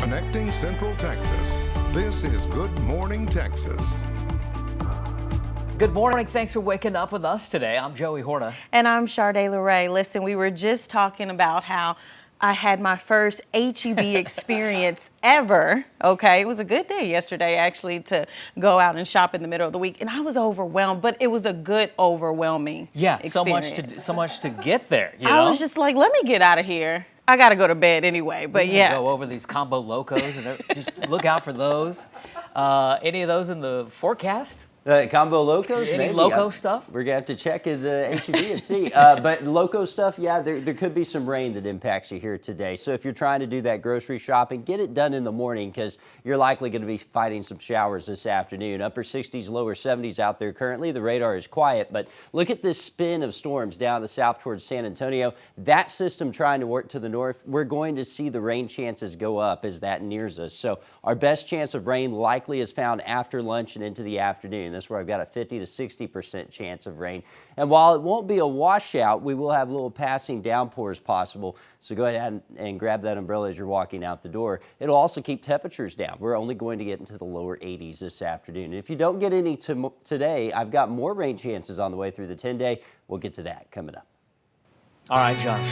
connecting Central Texas. This is Good Morning Texas. Good morning. Thanks for waking up with us today. I'm Joey Horna. And I'm Sharday LeRae. Listen, we were just talking about how I had my first HEB experience ever. Okay, it was a good day yesterday, actually, to go out and shop in the middle of the week. And I was overwhelmed, but it was a good overwhelming experience. so much to get there. I was just like, let me get out of here. I got to go to bed anyway, but yeah. Go over these combo locos and just look out for those. Any of those in the forecast? Combo locos? Any maybe. loco stuff? We're going to have to check in the HEB and see. But loco stuff, yeah, there could be some rain that impacts you here today. So if you're trying to do that grocery shopping, get it done in the morning because you're likely going to be fighting some showers this afternoon. Upper 60s, lower 70s out there currently. The radar is quiet, but look at this spin of storms down the south towards San Antonio. That system trying to work to the north, we're going to see the rain chances go up as that nears us. So our best chance of rain likely is found after lunch and into the afternoon. That's where I've got a 50 to 60% chance of rain. And while it won't be a washout, we will have little passing downpours possible. So go ahead and grab that umbrella as you're walking out the door. It'll also keep temperatures down. We're only going to get into the lower 80s this afternoon. And if you don't get any today, I've got more rain chances on the way through the 10-day. We'll get to that coming up. All right, Josh.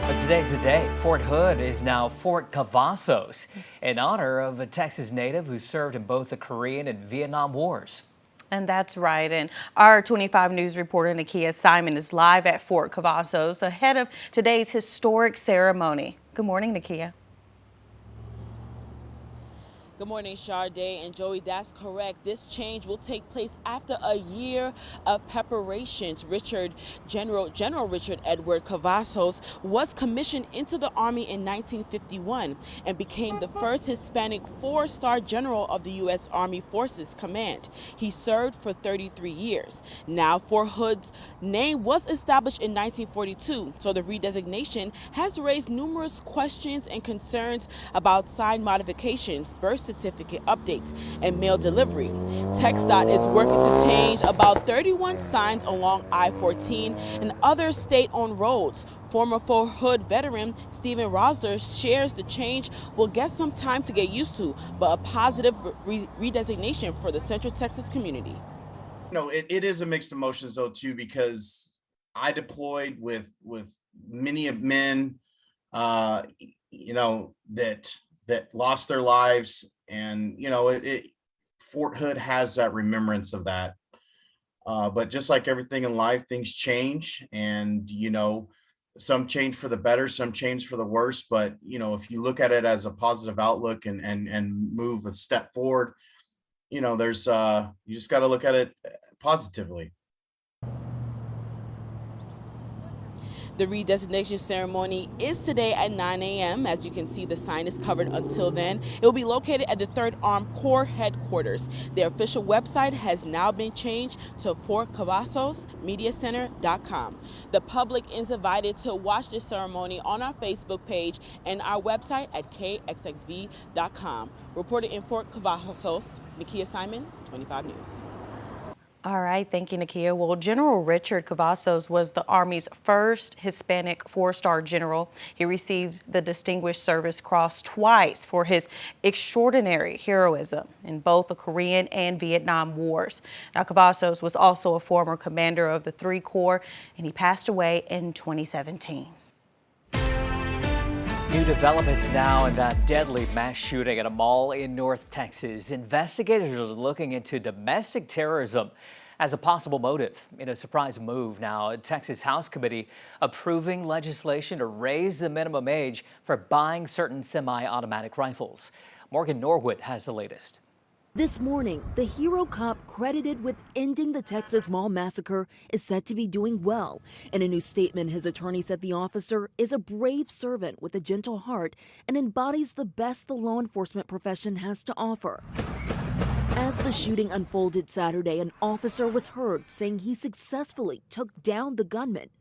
But today's the day. Fort Hood is now Fort Cavazos in honor of a Texas native who served in both the Korean and Vietnam Wars. And that's right. And our 25 News reporter, Nakia Simon, is live at Fort Cavazos ahead of today's historic ceremony. Good morning, Nakia. Good morning, Sharday and Joey. That's correct. This change will take place after a year of preparations. General Richard Edward Cavazos was commissioned into the Army in 1951 and became the first Hispanic four-star general of the U.S. Army Forces Command. He served for 33 years. Now, Fort Hood's name was established in 1942, so the redesignation has raised numerous questions and concerns about sign modifications, birth certificate updates, and mail delivery. TxDOT is working to change about 31 signs along I-14 and other state-owned roads. Former Fort Hood veteran Stephen Rosler shares the change will get some time to get used to, but a positive redesignation for the Central Texas community. No, it is a mixed emotions though too, because I deployed with many of men, that lost their lives, and Fort Hood has that remembrance of that. But just like everything in life, things change, and some change for the better, some change for the worse. But if you look at it as a positive outlook and move a step forward, there's you just got to look at it positively. The redesignation ceremony is today at 9 a.m. As you can see, the sign is covered until then. It will be located at the 3rd Armed Corps headquarters. Their official website has now been changed to FortCavazosMediaCenter.com. The public is invited to watch this ceremony on our Facebook page and our website at KXXV.com. Reported in Fort Cavazos, Nakia Simon, 25 News. All right, thank you, Nakia. Well, General Richard Cavazos was the Army's first Hispanic four-star general. He received the Distinguished Service Cross twice for his extraordinary heroism in both the Korean and Vietnam Wars. Now, Cavazos was also a former commander of the 3 Corps, and he passed away in 2017. New developments now in that deadly mass shooting at a mall in North Texas. Investigators are looking into domestic terrorism as a possible motive. In a surprise move now, a Texas House Committee approving legislation to raise the minimum age for buying certain semi-automatic rifles. Morgan Norwood has the latest. This morning, the hero cop credited with ending the Texas Mall massacre is said to be doing well. In a new statement, his attorney said the officer is a brave servant with a gentle heart and embodies the best the law enforcement profession has to offer. As the shooting unfolded Saturday, an officer was heard saying he successfully took down the gunman.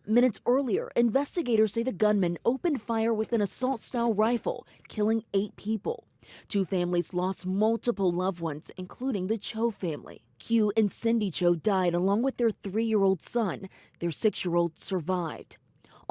Minutes earlier, investigators say the gunman opened fire with an assault-style rifle, killing 8 people. 2 families lost multiple loved ones, including the Cho family. Q and Cindy Cho died along with their 3-year-old son. Their 6-year-old survived.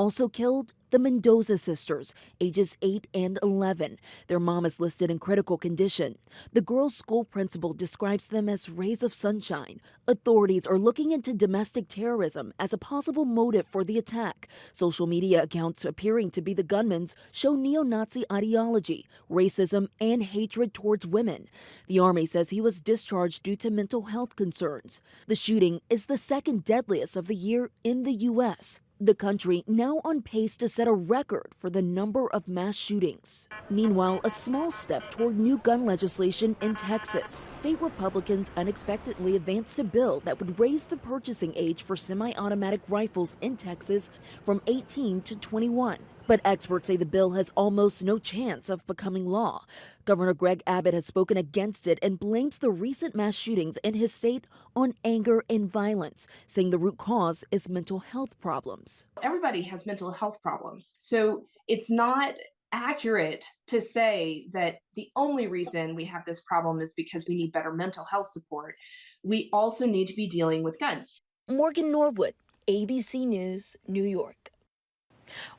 Also killed, the Mendoza sisters, ages 8 and 11. Their mom is listed in critical condition. The girls' school principal describes them as rays of sunshine. Authorities are looking into domestic terrorism as a possible motive for the attack. Social media accounts appearing to be the gunman's show neo-Nazi ideology, racism, and hatred towards women. The Army says he was discharged due to mental health concerns. The shooting is the second deadliest of the year in the U.S. The country now on pace to set a record for the number of mass shootings. Meanwhile, a small step toward new gun legislation in Texas. State Republicans unexpectedly advanced a bill that would raise the purchasing age for semi-automatic rifles in Texas from 18 to 21. But experts say the bill has almost no chance of becoming law. Governor Greg Abbott has spoken against it and blames the recent mass shootings in his state on anger and violence, saying the root cause is mental health problems. Everybody has mental health problems. So it's not accurate to say that the only reason we have this problem is because we need better mental health support. We also need to be dealing with guns. Morgan Norwood, ABC News, New York.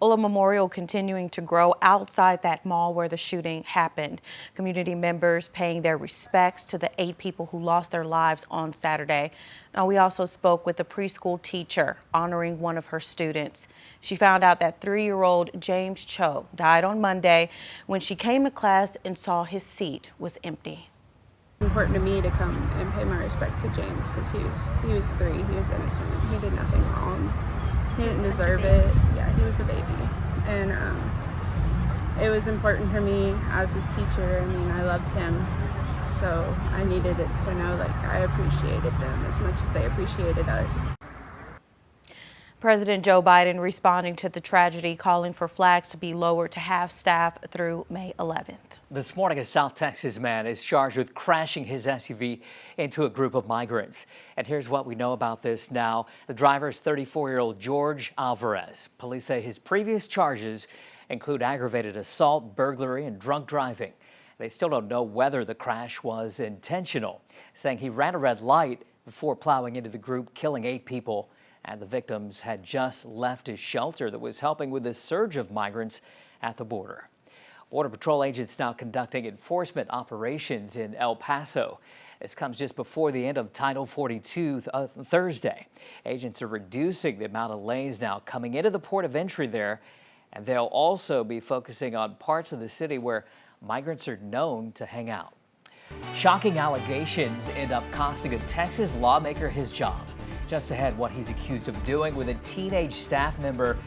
Well, a memorial continuing to grow outside that mall where the shooting happened. Community members paying their respects to the 8 people who lost their lives on Saturday. Now, we also spoke with a preschool teacher honoring one of her students. She found out that 3-year-old James Cho died on Monday when she came to class and saw his seat was empty. Important to me to come and pay my respect to James because he was 3. He was innocent. He did nothing wrong. He didn't deserve it. Yeah, he was a baby. And it was important for me as his teacher. I mean, I loved him. So I needed it to know, like, I appreciated them as much as they appreciated us. President Joe Biden responding to the tragedy, calling for flags to be lowered to half-staff through May 11th. This morning, a South Texas man is charged with crashing his SUV into a group of migrants. And here's what we know about this now. The driver is 34-year-old George Alvarez. Police say his previous charges include aggravated assault, burglary, and drunk driving. They still don't know whether the crash was intentional, saying he ran a red light before plowing into the group, killing 8 people. And the victims had just left a shelter that was helping with the surge of migrants at the border. Border Patrol agents now conducting enforcement operations in El Paso. This comes just before the end of Title 42 Thursday. Agents are reducing the amount of lanes now coming into the port of entry there, and they'll also be focusing on parts of the city where migrants are known to hang out. Shocking allegations end up costing a Texas lawmaker his job. Just ahead, what he's accused of doing with a teenage staff member,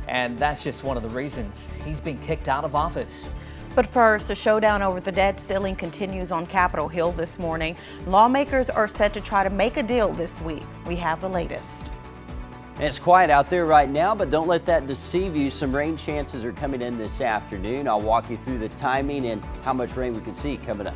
and that's just one of the reasons he's being kicked out of office. But first, a showdown over the debt ceiling continues on Capitol Hill this morning. Lawmakers are set to try to make a deal this week. We have the latest. It's quiet out there right now, but don't let that deceive you. Some rain chances are coming in this afternoon. I'll walk you through the timing and how much rain we can see coming up.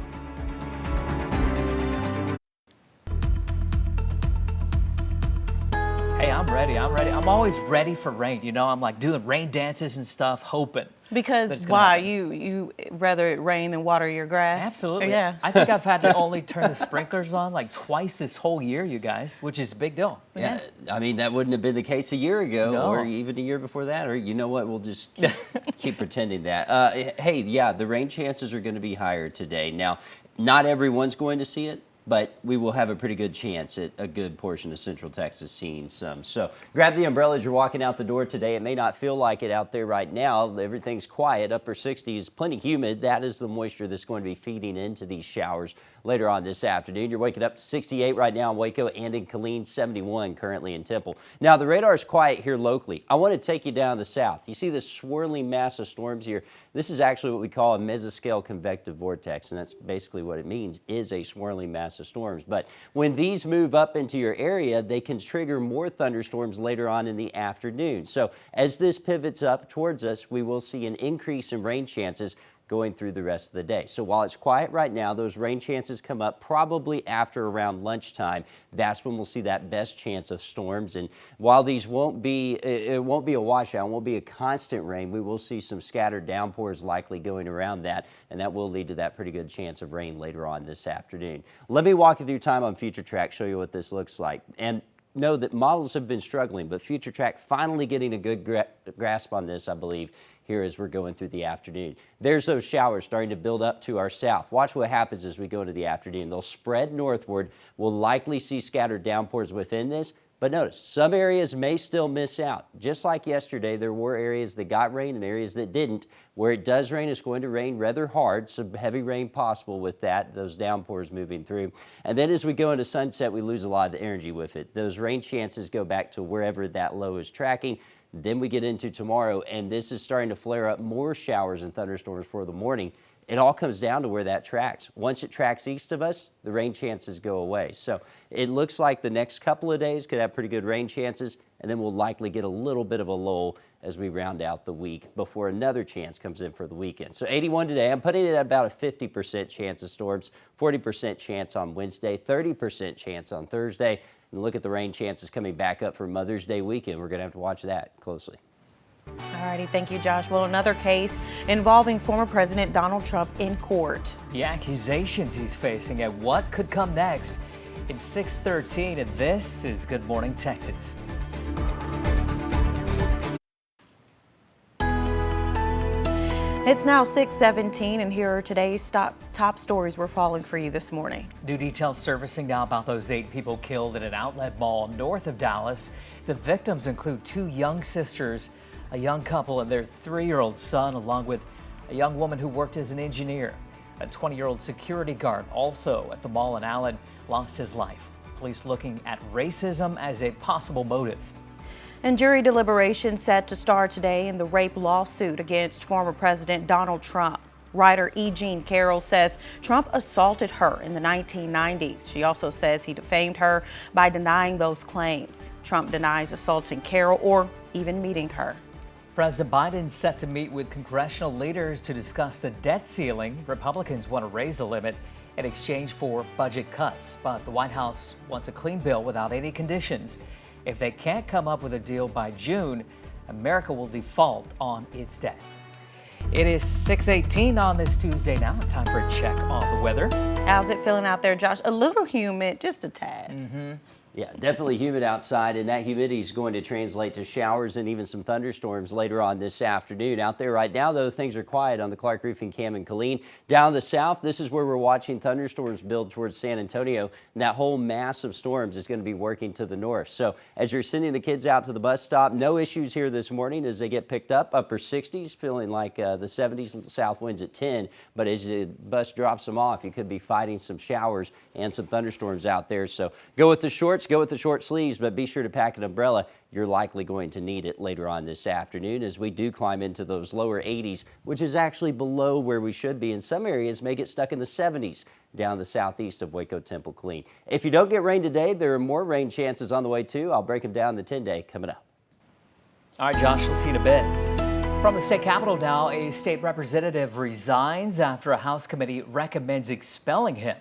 Hey, I'm ready. I'm always ready for rain. You know, I'm like doing rain dances and stuff, hoping. Because why? You rather it rain than water your grass? Absolutely. Yeah. I think I've had to only turn the sprinklers on like twice this whole year, you guys, which is a big deal. Yeah. I mean, that wouldn't have been the case a year ago No. or even a year before that. Or you know what? We'll just keep pretending that. Hey, yeah, the rain chances are going to be higher today. Now, not everyone's going to see it, but we will have a pretty good chance at a good portion of Central Texas seeing some. So grab the umbrella as you're walking out the door today. It may not feel like it out there right now. Everything's quiet, upper 60s, plenty humid. That is the moisture that's going to be feeding into these showers later on this afternoon. You're waking up to 68 right now in Waco and in Killeen, 71 currently in Temple. Now, the radar is quiet here locally. I want to take you down the south. You see this swirling mass of storms here? This is actually what we call a mesoscale convective vortex, and that's basically what it means, is a swirling mass of storms. But when these move up into your area, they can trigger more thunderstorms later on in the afternoon. So as this pivots up towards us, we will see an increase in rain chances going through the rest of the day. So while it's quiet right now, those rain chances come up probably after around lunchtime. That's when we'll see that best chance of storms. And while these won't be a washout, won't be a constant rain, we will see some scattered downpours likely going around that, and that will lead to that pretty good chance of rain later on this afternoon. Let me walk you through time on Future Track, show you what this looks like. And know that models have been struggling, but FutureTrack finally getting a good grasp on this, I believe, here as we're going through the afternoon. There's those showers starting to build up to our south. Watch what happens as we go into the afternoon. They'll spread northward. We'll likely see scattered downpours within this, but notice some areas may still miss out. Just like yesterday, there were areas that got rain and areas that didn't. Where it does rain, it's going to rain rather hard, some heavy rain possible with that, those downpours moving through. And then as we go into sunset, we lose a lot of the energy with it. Those rain chances go back to wherever that low is tracking. Then we get into tomorrow, and this is starting to flare up more showers and thunderstorms for the morning. It all comes down to where that tracks. Once it tracks east of us, the rain chances go away. So it looks like the next couple of days could have pretty good rain chances, and then we'll likely get a little bit of a lull as we round out the week before another chance comes in for the weekend. So 81 today, I'm putting it at about a 50% chance of storms, 40% chance on Wednesday, 30% chance on Thursday. And look at the rain chances coming back up for Mother's Day weekend. We're going to have to watch that closely. All righty, thank you, Josh. Well, another case involving former President Donald Trump in court. The accusations he's facing and what could come next. It's 6:13, and this is Good Morning Texas. It's now 6:17, and here are today's top stories we're following for you this morning. New details surfacing now about those 8 people killed at an outlet mall north of Dallas. The victims include 2 young sisters, a young couple and their 3-year-old son, along with a young woman who worked as an engineer. A 20-year-old security guard also at the mall in Allen lost his life. Police looking at racism as a possible motive. And jury deliberation set to start today in the rape lawsuit against former President Donald Trump. Writer E. Jean Carroll says Trump assaulted her in the 1990s. She also says he defamed her by denying those claims. Trump denies assaulting Carroll or even meeting her. President Biden set to meet with congressional leaders to discuss the debt ceiling. Republicans want to raise the limit in exchange for budget cuts, but the White House wants a clean bill without any conditions. If they can't come up with a deal by June, America will default on its debt. It is 6:18 on this Tuesday now. Time for a check on the weather. How's it feeling out there, Josh? A little humid, just a tad. Yeah, definitely humid outside, and that humidity is going to translate to showers and even some thunderstorms later on this afternoon. Out there right now, though, things are quiet on the Clark Roofing Cam and Killeen. Down the south, this is where we're watching thunderstorms build towards San Antonio, and that whole mass of storms is going to be working to the north. So as you're sending the kids out to the bus stop, no issues here this morning as they get picked up. Upper 60s, feeling like the 70s, south winds at 10. But as the bus drops them off, you could be fighting some showers and some thunderstorms out there. So go with the shorts. Go with the short sleeves, but be sure to pack an umbrella. You're likely going to need it later on this afternoon as we do climb into those lower 80s, which is actually below where we should be. In some areas may get stuck in the 70s down the southeast of Waco, Temple, Killeen. If you don't get rain today, there are more rain chances on the way too. I'll break them down the 10-day coming up. All right, Josh, we'll see you in a bit. From the state capitol now, a state representative resigns after a House committee recommends expelling him.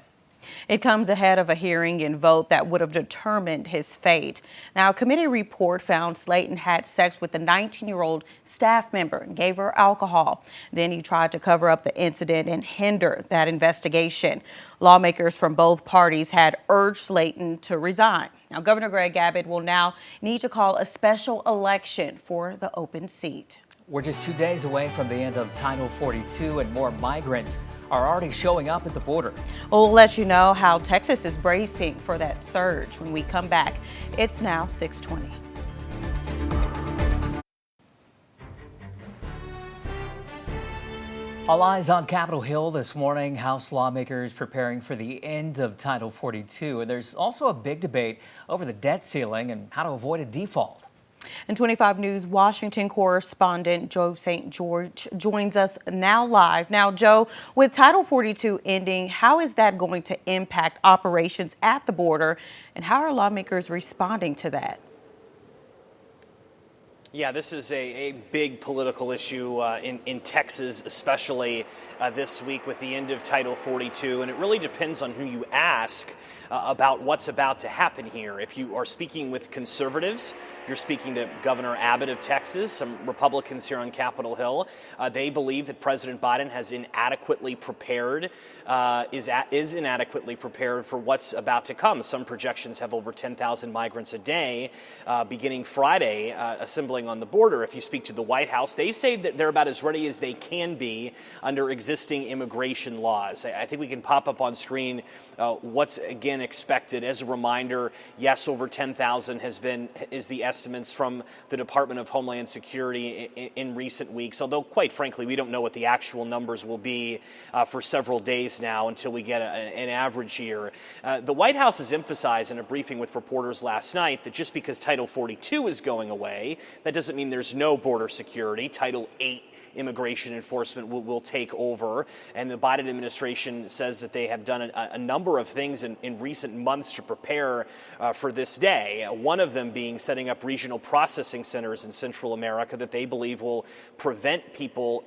It comes ahead of a hearing and vote that would have determined his fate. Now, a committee report found Slayton had sex with a 19-year-old staff member and gave her alcohol. Then he tried to cover up the incident and hinder that investigation. Lawmakers from both parties had urged Slayton to resign. Now, Governor Greg Abbott will now need to call a special election for the open seat. We're just 2 days away from the end of Title 42, and more migrants are already showing up at the border. We'll let you know how Texas is bracing for that surge when we come back. It's now 6:20. All eyes on Capitol Hill this morning. House lawmakers preparing for the end of Title 42. And there's also a big debate over the debt ceiling and how to avoid a default. And 25 News Washington correspondent Joe St. George joins us now live. Now, Joe, with Title 42 ending, how is that going to impact operations at the border, and how are lawmakers responding to that? Yeah, this is a big political issue in Texas, especially this week with the end of Title 42. And it really depends on who you ask about what's about to happen here. If you are speaking with conservatives, you're speaking to Governor Abbott of Texas, some Republicans here on Capitol Hill. They believe that President Biden has inadequately prepared, is inadequately prepared for what's about to come. Some projections have over 10,000 migrants a day beginning Friday assembling on the border. If you speak to the White House, they say that they're about as ready as they can be under existing immigration laws. I think we can pop up on screen what's again expected. As a reminder, yes, over 10,000 is the estimates from the Department of Homeland Security in recent weeks, although quite frankly, we don't know what the actual numbers will be for several days now until we get an average here. The White House has emphasized in a briefing with reporters last night that just because Title 42 is going away, that doesn't mean there's no border security. Title 8 immigration enforcement will take over. And the Biden administration says that they have done a number of things in recent months to prepare for this day. One of them being setting up regional processing centers in Central America that they believe will prevent people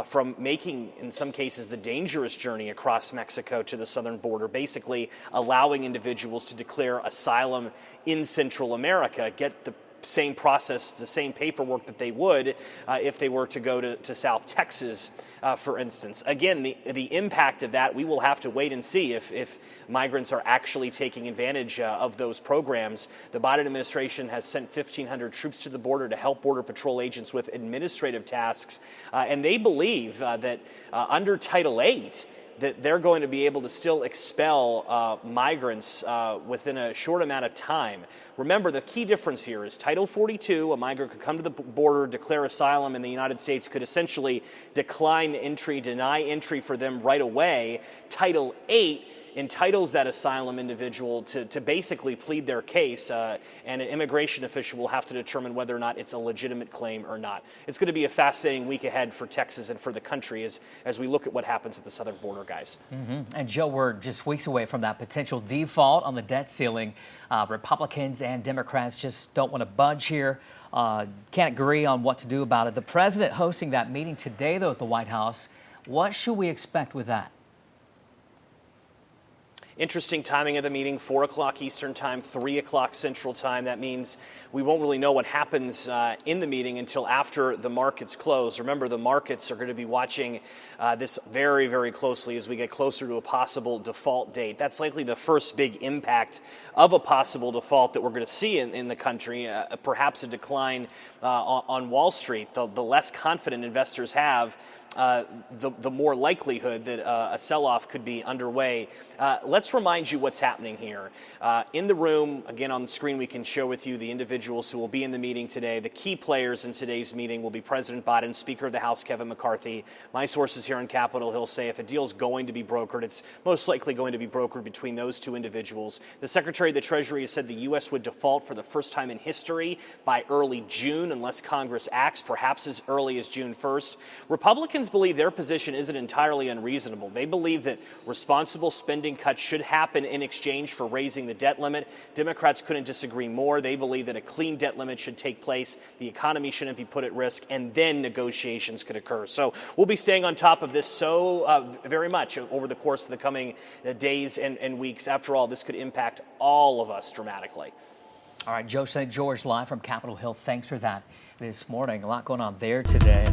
from making, in some cases, the dangerous journey across Mexico to the southern border, basically allowing individuals to declare asylum in Central America, get the same process, the same paperwork that they would if they were to go to South Texas, for instance. Again, the impact of that, we will have to wait and see if migrants are actually taking advantage of those programs. The Biden administration has sent 1,500 troops to the border to help Border Patrol agents with administrative tasks, and they believe that under Title 8, that they're going to be able to still expel migrants within a short amount of time. Remember, the key difference here is Title 42, a migrant could come to the border, declare asylum in the United States, could essentially decline entry, deny entry for them right away. Title 8 entitles that asylum individual to basically plead their case, and an immigration official will have to determine whether or not it's a legitimate claim or not. It's going to be a fascinating week ahead for Texas and for the country as we look at what happens at the southern border, guys. And Joe, we're just weeks away from that potential default on the debt ceiling. Republicans and Democrats just don't want to budge here. Can't agree on what to do about it. The president hosting that meeting today, though, at the White House. What should we expect with that? Interesting timing of the meeting, 4 o'clock Eastern time, 3 o'clock Central time. That means we won't really know what happens in the meeting until after the markets close. Remember, the markets are going to be watching this very, very closely as we get closer to a possible default date. That's likely the first big impact of a possible default that we're going to see in the country, perhaps a decline on Wall Street. The less confident investors have, the more likelihood that a sell-off could be underway. Let's remind you what's happening here. In the room, again on the screen, we can show with you the individuals who will be in the meeting today. The key players in today's meeting will be President Biden, Speaker of the House Kevin McCarthy. My sources here on Capitol Hill say if a deal is going to be brokered, it's most likely going to be brokered between those two individuals. The Secretary of the Treasury has said the U.S. would default for the first time in history by early June unless Congress acts, perhaps as early as June 1st. Republicans believe their position isn't entirely unreasonable. They believe that responsible spending cuts should happen in exchange for raising the debt limit. Democrats couldn't disagree more. They believe that a clean debt limit should take place, the economy shouldn't be put at risk, and then negotiations could occur. So we'll be staying on top of this very much over the course of the coming days and weeks. After all, this could impact all of us dramatically. All right, Joe St. George live from Capitol Hill. Thanks for that this morning. A lot going on there today.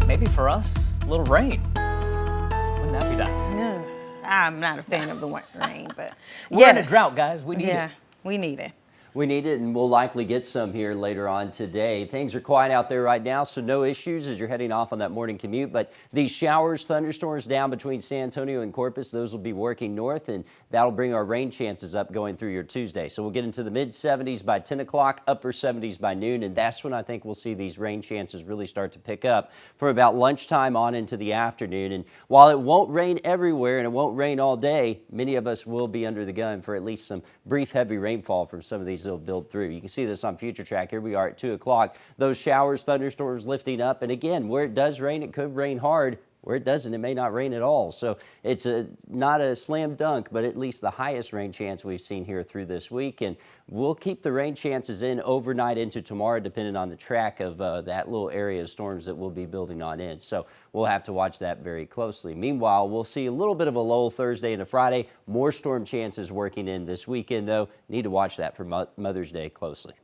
Maybe for us, a little rain. Wouldn't that be nice? Yeah. I'm not a fan of the rain, but we're in a drought, guys. We need it. Yeah, we need it. We need it, and we'll likely get some here later on today. Things are quiet out there right now, so no issues as you're heading off on that morning commute. But these showers, thunderstorms down between San Antonio and Corpus, those will be working north, and that'll bring our rain chances up going through your Tuesday. So we'll get into the mid-70s by 10 o'clock, upper 70s by noon, and that's when I think we'll see these rain chances really start to pick up from about lunchtime on into the afternoon. And while it won't rain everywhere and it won't rain all day, many of us will be under the gun for at least some brief heavy rainfall from some of these that'll build through. You can see this on Future Track. Here we are at 2 o'clock. Those showers, thunderstorms lifting up. And again, where it does rain, it could rain hard. Where it doesn't, it may not rain at all. So it's not a slam dunk, but at least the highest rain chance we've seen here through this week. And we'll keep the rain chances in overnight into tomorrow, depending on the track of that little area of storms that we'll be building on in. So we'll have to watch that very closely. Meanwhile, we'll see a little bit of a lull Thursday into Friday. More storm chances working in this weekend, though. Need to watch that for Mother's Day closely.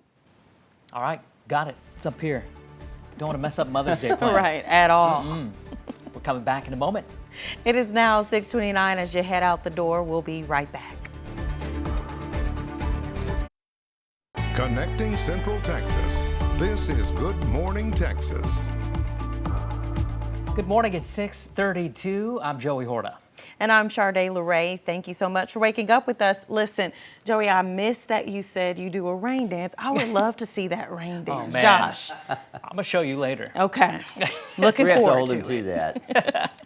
All right, got it. It's up here. Don't want to mess up Mother's Day plans. Right, at all. We're coming back in a moment. It is now 6:29. As you head out the door, we'll be right back. Connecting Central Texas. This is Good Morning Texas. Good morning. It's 6:32. I'm Joey Horta. And I'm Sharday LeRae. Thank you so much for waking up with us. Listen, Joey, I missed that you said you do a rain dance. I would love to see that rain dance. man. Josh. I'm going to show you later. Okay. Looking We have to forward hold him to to it. that.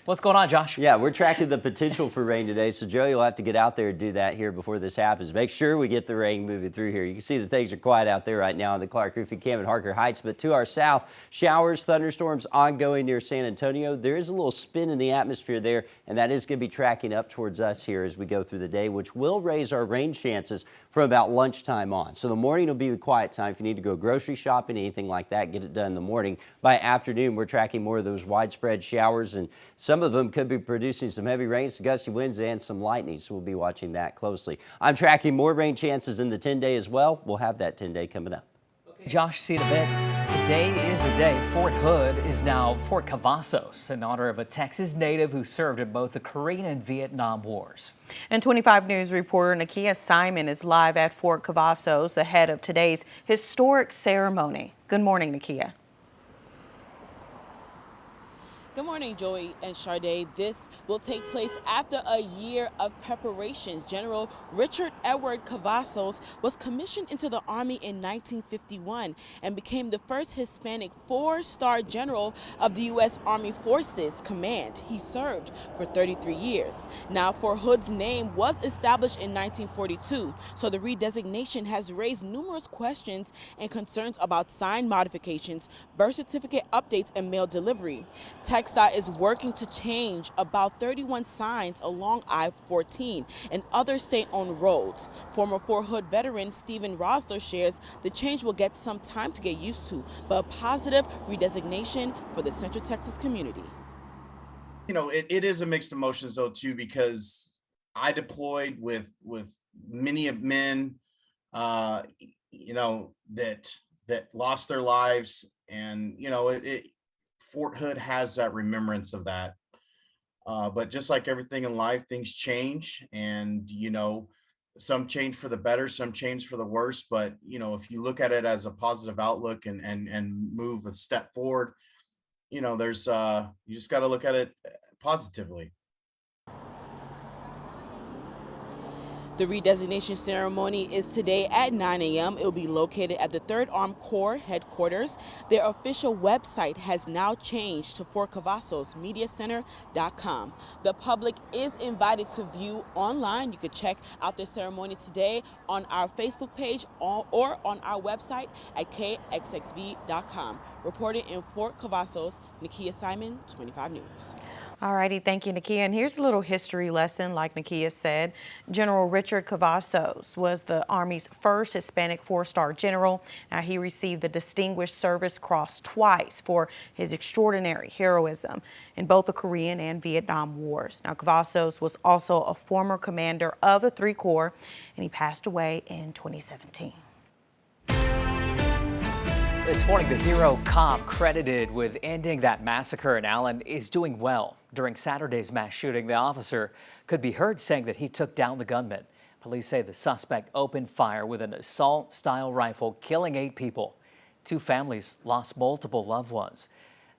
What's going on, Josh? Yeah, we're tracking the potential for rain today, so Joey will have to get out there and do that here before this happens. Make sure we get the rain moving through here. You can see that things are quiet out there right now in the Clark Roofing Cam and Harker Heights, but to our south, showers, thunderstorms ongoing near San Antonio. There is a little spin in the atmosphere there, and that is going to be tracking up towards us here as we go through the day, which will raise our rain chances from about lunchtime on. So the morning will be the quiet time. If you need to go grocery shopping, anything like that, get it done in the morning. By afternoon, we're tracking more of those widespread showers, and some of them could be producing some heavy rains, gusty winds, and some lightning. So we'll be watching that closely. I'm tracking more rain chances in the 10-day as well. We'll have that 10-day coming up. Josh, see you in a bit. Today is the day. Fort Hood is now Fort Cavazos in honor of a Texas native who served in both the Korean and Vietnam Wars. And 25 News reporter Nakia Simon is live at Fort Cavazos ahead of today's historic ceremony. Good morning, Nakia. Good morning, Joey and Sharday. This will take place after a year of preparations. General Richard Edward Cavazos was commissioned into the Army in 1951 and became the first Hispanic four-star general of the U.S. Army Forces Command. He served for 33 years. Now, Fort Hood's name was established in 1942, so the redesignation has raised numerous questions and concerns about sign modifications, birth certificate updates, and mail delivery. TxDOT is working to change about 31 signs along I-14 and other state-owned roads. Former Fort Hood veteran Stephen Rosler shares the change will get some time to get used to, but a positive redesignation for the Central Texas community. You know, it is a mixed emotions though too, because I deployed with many of men, you know, that lost their lives, and you know, Fort Hood has that remembrance of that. But just like everything in life, things change, and you know, some change for the better, some change for the worse. But you know, if you look at it as a positive outlook and move a step forward, you know, there's you just got to look at it positively. The redesignation ceremony is today at 9 a.m. It will be located at the 3rd Armed Corps headquarters. Their official website has now changed to FortCavazosMediaCenter.com. The public is invited to view online. You could check out the ceremony today on our Facebook page or on our website at KXXV.com. Reporting in Fort Cavazos, Nakia Simon, 25 News. All righty, thank you, Nakia. And here's a little history lesson, like Nakia said. General Richard Cavazos was the Army's first Hispanic four-star general. Now, he received the Distinguished Service Cross twice for his extraordinary heroism in both the Korean and Vietnam Wars. Now, Cavazos was also a former commander of the Three Corps, and he passed away in 2017. This morning, the hero cop credited with ending that massacre in Allen is doing well. During Saturday's mass shooting, the officer could be heard saying that he took down the gunman. Police say the suspect opened fire with an assault-style rifle, killing 8 people. 2 families lost multiple loved ones.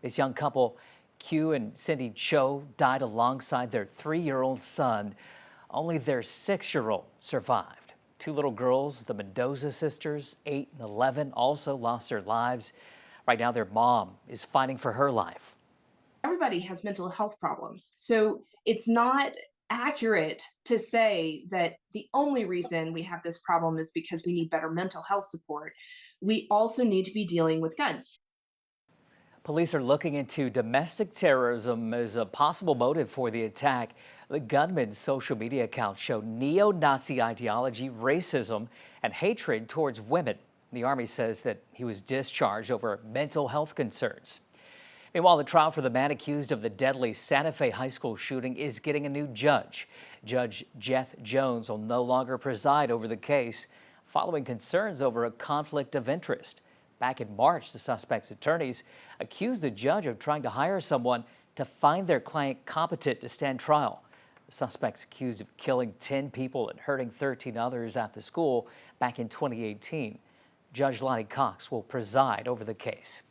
This young couple, Q and Cindy Cho, died alongside their 3-year-old son. Only their 6-year-old survived. 2 little girls, the Mendoza sisters, 8 and 11, also lost their lives. Right now, their mom is fighting for her life. Everybody has mental health problems. So it's not accurate to say that the only reason we have this problem is because we need better mental health support. We also need to be dealing with guns. Police are looking into domestic terrorism as a possible motive for the attack. The gunman's social media account showed neo-Nazi ideology, racism, and hatred towards women. The Army says that he was discharged over mental health concerns. Meanwhile, the trial for the man accused of the deadly Santa Fe High School shooting is getting a new judge. Judge Jeff Jones will no longer preside over the case, following concerns over a conflict of interest. Back in March, the suspect's attorneys accused the judge of trying to hire someone to find their client competent to stand trial. The suspect's accused of killing 10 people and hurting 13 others at the school back in 2018. Judge Lonnie Cox will preside over the case.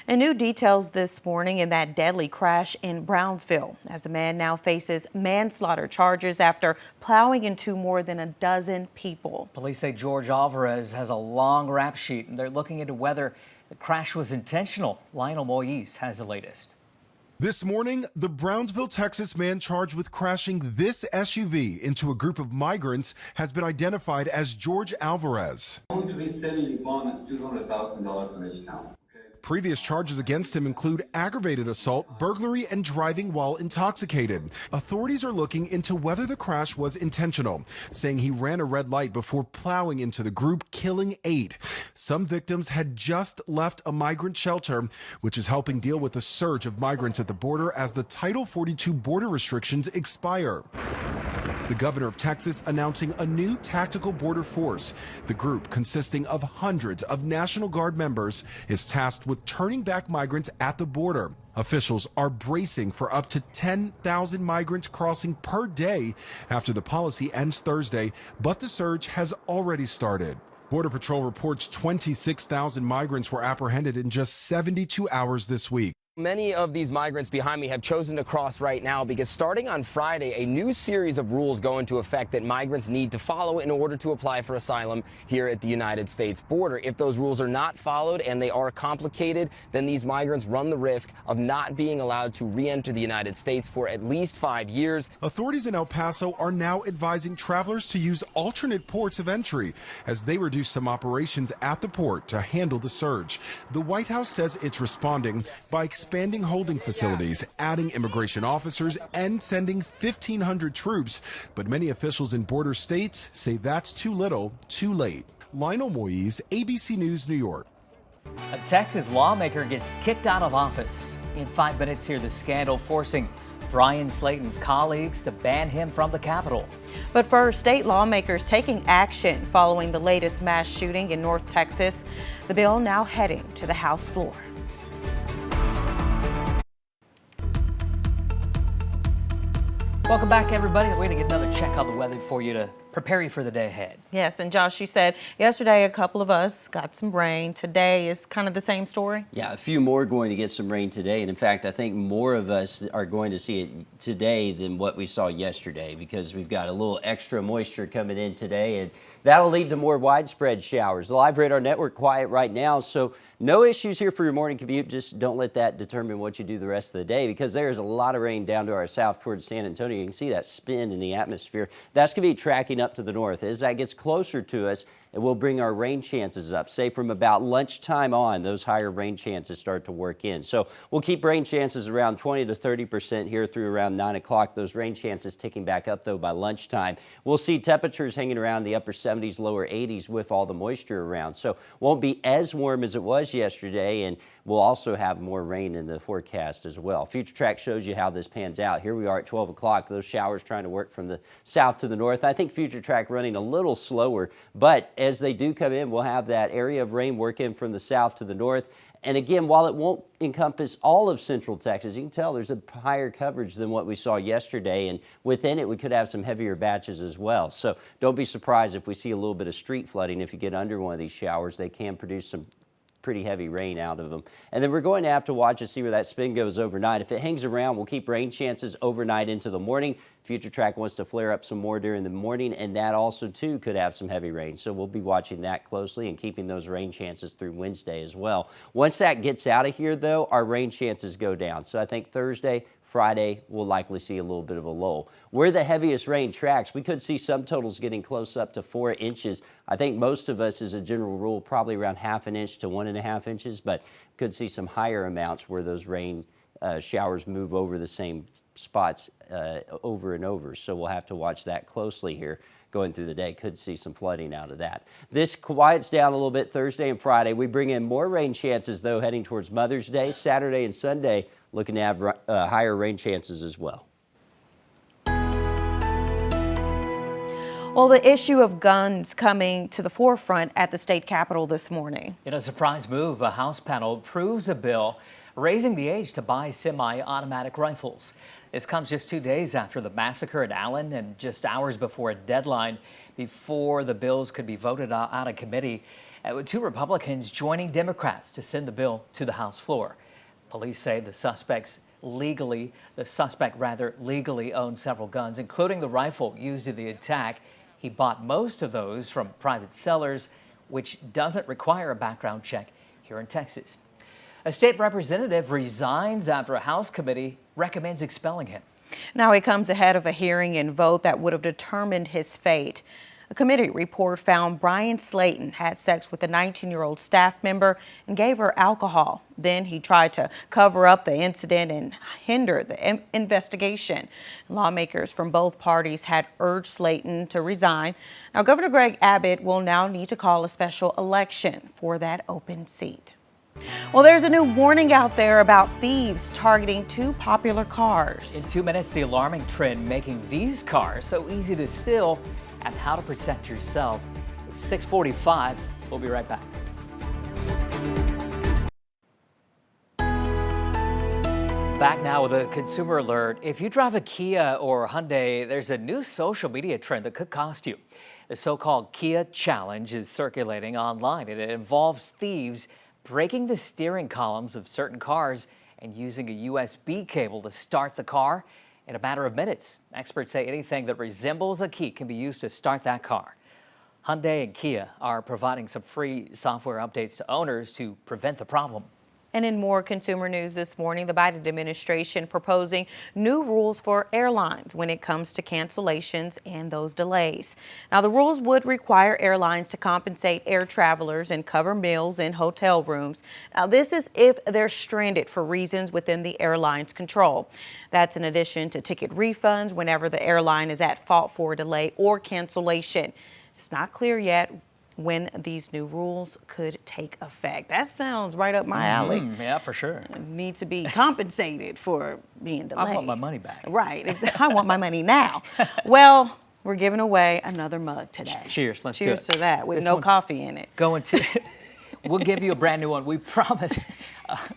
And new details this morning in that deadly crash in Brownsville, as a man now faces manslaughter charges after plowing into more than a dozen people. Police say George Alvarez has a long rap sheet, and they're looking into whether the crash was intentional. Lionel Moise has the latest. This morning, the Brownsville, Texas man charged with crashing this SUV into a group of migrants has been identified as George Alvarez. I'm going to be setting a bond at $200,000 on each count. Previous charges against him include aggravated assault, burglary, and driving while intoxicated. Authorities are looking into whether the crash was intentional, saying he ran a red light before plowing into the group, killing 8. Some victims had just left a migrant shelter, which is helping deal with the surge of migrants at the border as the Title 42 border restrictions expire. The governor of Texas announcing a new tactical border force. The group, consisting of hundreds of National Guard members, is tasked with turning back migrants at the border. Officials are bracing for up to 10,000 migrants crossing per day after the policy ends Thursday, but the surge has already started. Border Patrol reports 26,000 migrants were apprehended in just 72 hours this week. Many of these migrants behind me have chosen to cross right now because starting on Friday, a new series of rules go into effect that migrants need to follow in order to apply for asylum here at the United States border. If those rules are not followed and they are complicated, then these migrants run the risk of not being allowed to re-enter the United States for at least 5 years. Authorities in El Paso are now advising travelers to use alternate ports of entry as they reduce some operations at the port to handle the surge. The White House says it's responding by expanding holding facilities, adding immigration officers, and sending 1,500 troops. But many officials in border states say that's too little, too late. Lionel Moise, ABC News, New York. A Texas lawmaker gets kicked out of office. In 5 minutes here, the scandal forcing Brian Slayton's colleagues to ban him from the Capitol. But first, state lawmakers taking action following the latest mass shooting in North Texas. The bill now heading to the House floor. Welcome back, everybody. We're going to get another check on the weather for you to prepare you for the day ahead. Yes, and Josh, you said yesterday a couple of us got some rain. Today is kind of the same story. Yeah, a few more going to get some rain today. And in fact, I think more of us are going to see it today than what we saw yesterday because we've got a little extra moisture coming in today, and that'll lead to more widespread showers. The Live Radar Network quiet right now, so no issues here for your morning commute. Just don't let that determine what you do the rest of the day because there's a lot of rain down to our south towards San Antonio. You can see that spin in the atmosphere. That's going to be tracking up to the north. As that gets closer to us, it will bring our rain chances up. Say from about lunchtime on, those higher rain chances start to work in. So we'll keep rain chances around 20 to 30% here through around 9 o'clock. Those rain chances ticking back up, though, by lunchtime. We'll see temperatures hanging around the upper 70s, lower 80s with all the moisture around. So won't be as warm as it was yesterday, and we'll also have more rain in the forecast as well. Future Track shows you how this pans out. Here we are at 12 o'clock. Those showers trying to work from the south to the north. I think Future Track running a little slower, but as they do come in, we'll have that area of rain work in from the south to the north. And again, while it won't encompass all of central Texas, you can tell there's a higher coverage than what we saw yesterday. And within it, we could have some heavier batches as well. So don't be surprised if we see a little bit of street flooding. If you get under one of these showers, they can produce some pretty heavy rain out of them. And then we're going to have to watch and see where that spin goes overnight. If it hangs around, we'll keep rain chances overnight into the morning. Future Track wants to flare up some more during the morning, and that also, too, could have some heavy rain. So we'll be watching that closely and keeping those rain chances through Wednesday as well. Once that gets out of here, though, our rain chances go down. So I think Thursday, Friday, we'll likely see a little bit of a lull. Where the heaviest rain tracks, we could see subtotals getting close up to 4 inches. I think most of us, as a general rule, probably around 1/2 inch to 1.5 inches, but could see some higher amounts where those rain showers move over the same spots over and over. So we'll have to watch that closely here going through the day. Could see some flooding out of that. This quiets down a little bit Thursday and Friday. We bring in more rain chances, though, heading towards Mother's Day. Saturday and Sunday looking to have higher rain chances as well. Well, the issue of guns coming to the forefront at the state capitol this morning. In a surprise move, a House panel approves a bill raising the age to buy semi-automatic rifles. This comes just 2 days after the massacre at Allen and just hours before a deadline before the bills could be voted out of committee, with 2 Republicans joining Democrats to send the bill to the House floor. Police say the suspect legally owned several guns, including the rifle used in the attack. He bought most of those from private sellers, which doesn't require a background check here in Texas. A state representative resigns after a House committee recommends expelling him. Now it comes ahead of a hearing and vote that would have determined his fate. A committee report found Brian Slayton had sex with a 19-year-old staff member and gave her alcohol. Then he tried to cover up the incident and hinder the investigation. Lawmakers from both parties had urged Slayton to resign. Now, Governor Greg Abbott will now need to call a special election for that open seat. Well, there's a new warning out there about thieves targeting 2 popular cars. In 2 minutes, the alarming trend making these cars so easy to steal and how to protect yourself. It's 6:45. We'll be right back. Back now with a consumer alert. If you drive a Kia or Hyundai, there's a new social media trend that could cost you. The so-called Kia Challenge is circulating online, and it involves thieves breaking the steering columns of certain cars and using a USB cable to start the car in a matter of minutes. Experts say anything that resembles a key can be used to start that car. Hyundai and Kia are providing some free software updates to owners to prevent the problem. And in more consumer news this morning, the Biden administration proposing new rules for airlines when it comes to cancellations and those delays. Now, the rules would require airlines to compensate air travelers and cover meals in hotel rooms. Now, this is if they're stranded for reasons within the airline's control. That's in addition to ticket refunds whenever the airline is at fault for a delay or cancellation. It's not clear yet when these new rules could take effect. That sounds right up my alley. Yeah, for sure. Need to be compensated for being delayed. I want my money back. Right. I want my money now. Well, we're giving away another mug today. Cheers. Let's do it. Cheers to that with This no one coffee in it. We'll give you a brand new one. We promise.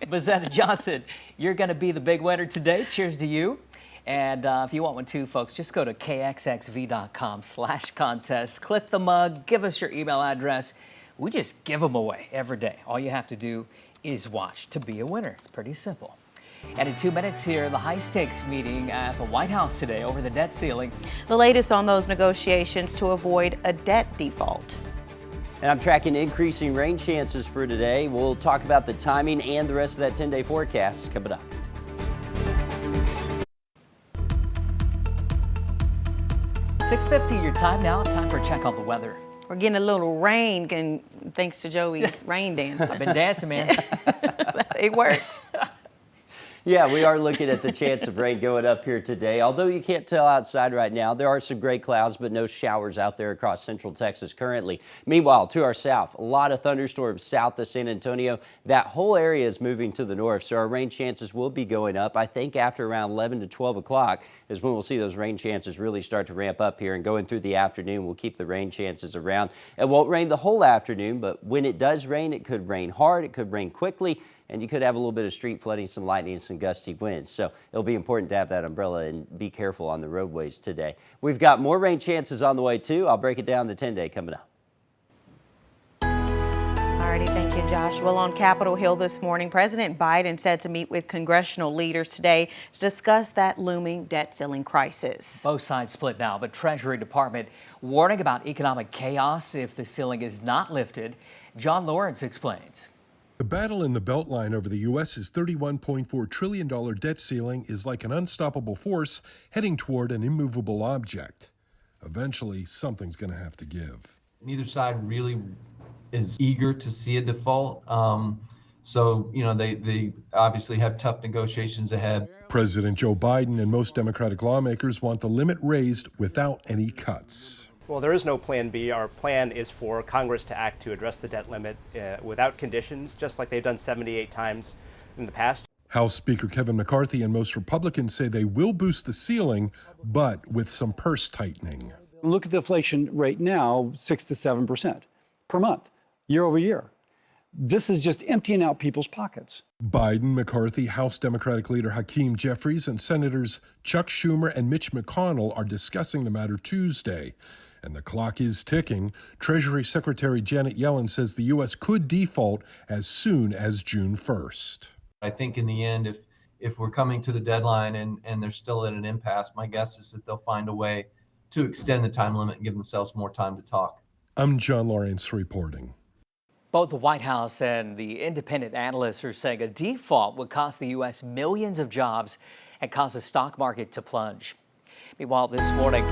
Bazetta Johnson, you're going to be the big winner today. Cheers to you. And if you want one too, folks, just go to kxxv.com/contest. Click the mug. Give us your email address. We just give them away every day. All you have to do is watch to be a winner. It's pretty simple. And in 2 minutes here, the high-stakes meeting at the White House today over the debt ceiling. The latest on those negotiations to avoid a debt default. And I'm tracking increasing rain chances for today. We'll talk about the timing and the rest of that 10-day forecast coming up. 6:50 your time now. Time for a check on the weather. We're getting a little rain, and thanks to Joey's rain dance. I've been dancing, man. It works. Yeah, we are looking at the chance of rain going up here today. Although you can't tell outside right now, there are some gray clouds, but no showers out there across central Texas currently. Meanwhile, to our south, a lot of thunderstorms south of San Antonio. That whole area is moving to the north, so our rain chances will be going up. I think after around 11 to 12 o'clock is when we'll see those rain chances really start to ramp up here. And going through the afternoon, we'll keep the rain chances around. It won't rain the whole afternoon, but when it does rain, it could rain hard, it could rain quickly, and you could have a little bit of street flooding, some lightning, and some gusty winds. So it'll be important to have that umbrella and be careful on the roadways today. We've got more rain chances on the way, too. I'll break it down the 10-day coming up. Alrighty, thank you, Josh. Well, on Capitol Hill this morning, President Biden said to meet with congressional leaders today to discuss that looming debt ceiling crisis. Both sides split now, but Treasury Department warning about economic chaos if the ceiling is not lifted. John Lawrence explains. The battle in the Beltline over the U.S.'s $31.4 trillion debt ceiling is like an unstoppable force heading toward an immovable object. Eventually, something's going to have to give. Neither side really is eager to see a default. So, they obviously have tough negotiations ahead. President Joe Biden and most Democratic lawmakers want the limit raised without any cuts. Well, there is no plan B. Our plan is for Congress to act to address the debt limit without conditions, just like they've done 78 times in the past. House Speaker Kevin McCarthy and most Republicans say they will boost the ceiling, but with some purse tightening. Look at the inflation rate now, 6 to 7% per month, year over year. This is just emptying out people's pockets. Biden, McCarthy, House Democratic leader Hakeem Jeffries, and Senators Chuck Schumer and Mitch McConnell are discussing the matter Tuesday. And the clock is ticking. Treasury Secretary Janet Yellen says the U.S. could default as soon as June 1st. I think in the end, if we're coming to the deadline and they're still at an impasse, my guess is that they'll find a way to extend the time limit and give themselves more time to talk. I'm John Lawrence reporting. Both the White House and the independent analysts are saying a default would cost the U.S. millions of jobs and cause the stock market to plunge. Meanwhile, this morning,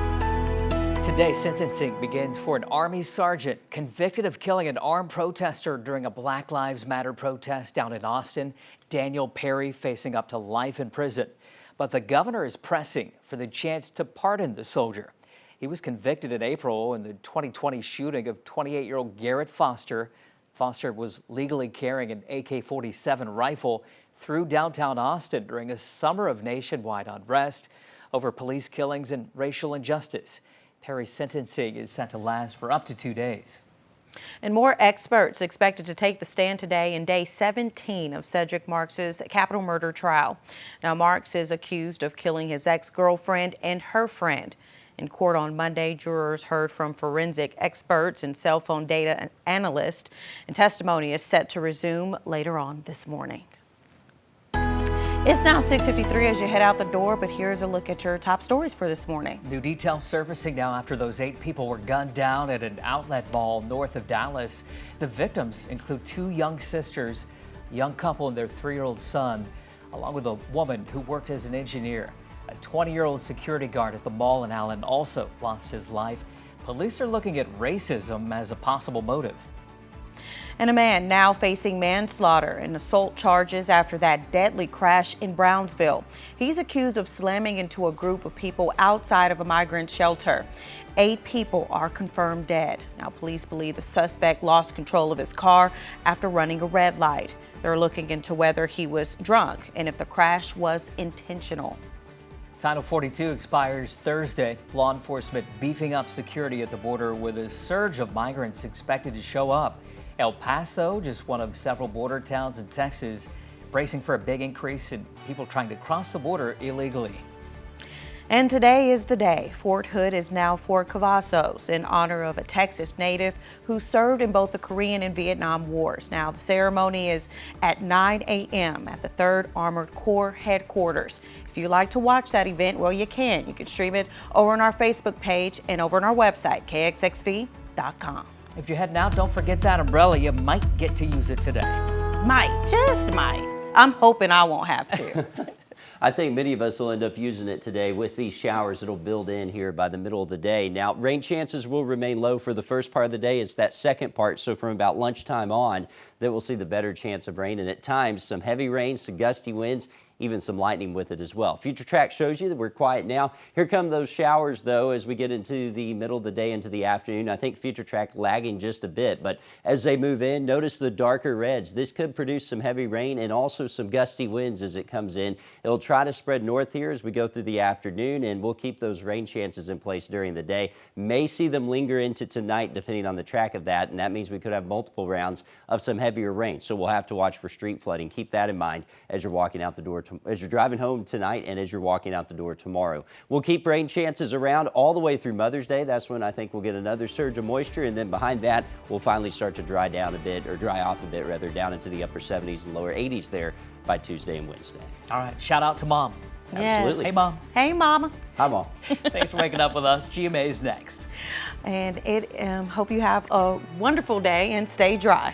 today, sentencing begins for an Army sergeant convicted of killing an armed protester during a Black Lives Matter protest down in Austin. Daniel Perry facing up to life in prison. But the governor is pressing for the chance to pardon the soldier. He was convicted in April in the 2020 shooting of 28-year-old Garrett Foster. Foster was legally carrying an AK-47 rifle through downtown Austin during a summer of nationwide unrest over police killings and racial injustice. Perry's sentencing is set to last for up to 2 days. And more experts expected to take the stand today in day 17 of Cedric Marks's capital murder trial. Now, Marks is accused of killing his ex-girlfriend and her friend. In court on Monday, jurors heard from forensic experts and cell phone data analysts, and testimony is set to resume later on this morning. It's now 6:53 as you head out the door, but here's a look at your top stories for this morning. New details surfacing now after those 8 people were gunned down at an outlet mall north of Dallas. The victims include 2 young sisters, a young couple and their 3-year-old son, along with a woman who worked as an engineer. A 20-year-old security guard at the mall in Allen also lost his life. Police are looking at racism as a possible motive. And a man now facing manslaughter and assault charges after that deadly crash in Brownsville. He's accused of slamming into a group of people outside of a migrant shelter. 8 people are confirmed dead. Now, police believe the suspect lost control of his car after running a red light. They're looking into whether he was drunk and if the crash was intentional. Title 42 expires Thursday. Law enforcement beefing up security at the border with a surge of migrants expected to show up. El Paso, just one of several border towns in Texas, bracing for a big increase in people trying to cross the border illegally. And today is the day. Fort Hood is now Fort Cavazos in honor of a Texas native who served in both the Korean and Vietnam Wars. Now, the ceremony is at 9 a.m. at the 3rd Armored Corps headquarters. If you like to watch that event, well, you can. You can stream it over on our Facebook page and over on our website, kxxv.com. If you're heading out, don't forget that umbrella. You might get to use it today. Might, just might. I'm hoping I won't have to. I think many of us will end up using it today with these showers that'll build in here by the middle of the day. Now, rain chances will remain low for the first part of the day. It's that second part, so from about lunchtime on, that we'll see the better chance of rain. And at times, some heavy rains, some gusty winds, even some lightning with it as well. Future Track shows you that we're quiet now. Here come those showers, though, as we get into the middle of the day into the afternoon. I think Future Track lagging just a bit, but as they move in, notice the darker reds. This could produce some heavy rain and also some gusty winds as it comes in. It'll try to spread north here as we go through the afternoon, and we'll keep those rain chances in place during the day. May see them linger into tonight, depending on the track of that, and that means we could have multiple rounds of some heavier rain. So we'll have to watch for street flooding. Keep that in mind as you're walking out the door, as you're driving home tonight and as you're walking out the door tomorrow. We'll keep rain chances around all the way through Mother's Day. That's when I think we'll get another surge of moisture, and then behind that, we'll finally start to dry down a bit, or dry off a bit rather, down into the upper 70s and lower 80s there by Tuesday and Wednesday. All right, shout out to Mom. Absolutely. Yes. Hey, Mom. Hey, Mama. Hi, Mom. Thanks for waking up with us. GMA is next. And hope you have a wonderful day and stay dry.